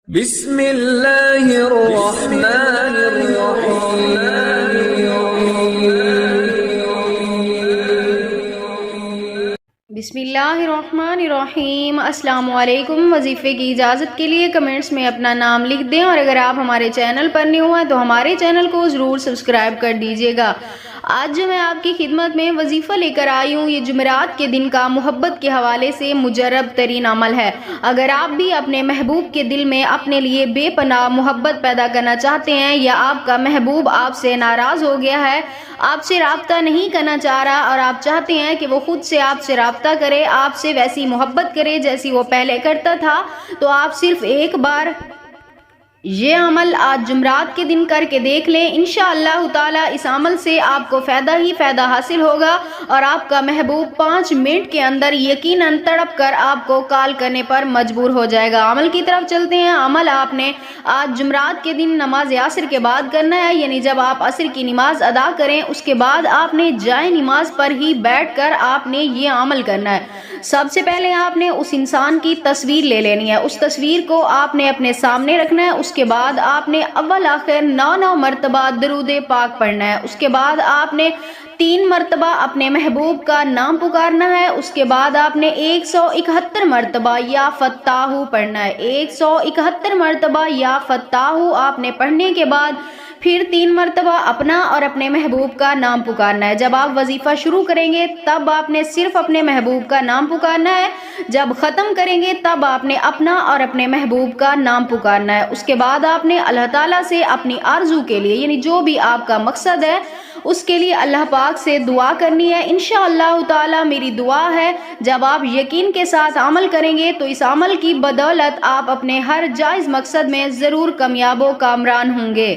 بسم اللہ الرحمن الرحیم۔ بسم اللہ الرحمن الرحیم۔ السلام علیکم۔ وظیفے کی اجازت کے لیے کمنٹس میں اپنا نام لکھ دیں، اور اگر آپ ہمارے چینل پر نیو ہیں تو ہمارے چینل کو ضرور سبسکرائب کر دیجیے گا۔ آج جو میں آپ کی خدمت میں وظیفہ لے کر آئی ہوں، یہ جمعرات کے دن کا محبت کے حوالے سے مجرب ترین عمل ہے۔ اگر آپ بھی اپنے محبوب کے دل میں اپنے لیے بے پناہ محبت پیدا کرنا چاہتے ہیں، یا آپ کا محبوب آپ سے ناراض ہو گیا ہے، آپ سے رابطہ نہیں کرنا چاہ رہا، اور آپ چاہتے ہیں کہ وہ خود سے آپ سے رابطہ کرے، آپ سے ویسی محبت کرے جیسی وہ پہلے کرتا تھا، تو آپ صرف ایک بار یہ عمل آج جمعرات کے دن کر کے دیکھ لیں۔ انشاءاللہ تعالی اس عمل سے آپ کو فائدہ ہی فائدہ حاصل ہوگا، اور آپ کا محبوب 5 منٹ کے اندر یقیناً تڑپ کر آپ کو کال کرنے پر مجبور ہو جائے گا۔ عمل کی طرف چلتے ہیں۔ عمل آپ نے آج جمعرات کے دن نماز عصر کے بعد کرنا ہے، یعنی جب آپ عصر کی نماز ادا کریں اس کے بعد آپ نے جائے نماز پر ہی بیٹھ کر آپ نے یہ عمل کرنا ہے۔ سب سے پہلے آپ نے اس انسان کی تصویر لے لینی ہے، اس تصویر کو آپ نے اپنے سامنے رکھنا ہے۔ اس کے بعد آپ نے اول آخر 9 مرتبہ درود پاک پڑھنا ہے۔ اس کے بعد آپ نے 3 مرتبہ اپنے محبوب کا نام پکارنا ہے۔ اس کے بعد آپ نے 171 مرتبہ یا فتاحو پڑھنا ہے۔ 171 مرتبہ یا فتاحو آپ نے پڑھنے کے بعد پھر 3 مرتبہ اپنا اور اپنے محبوب کا نام پکارنا ہے۔ جب آپ وظیفہ شروع کریں گے تب آپ نے صرف اپنے محبوب کا نام پکارنا ہے، جب ختم کریں گے تب آپ نے اپنا اور اپنے محبوب کا نام پکارنا ہے۔ اس کے بعد آپ نے اللہ تعالیٰ سے اپنی آرزو کے لیے، یعنی جو بھی آپ کا مقصد ہے اس کے لیے اللہ پاک سے دعا کرنی ہے۔ انشاءاللہ تعالی میری دعا ہے جب آپ یقین کے ساتھ عمل کریں گے تو اس عمل کی بدولت آپ اپنے ہر جائز مقصد میں ضرور کامیاب و کامران ہوں گے۔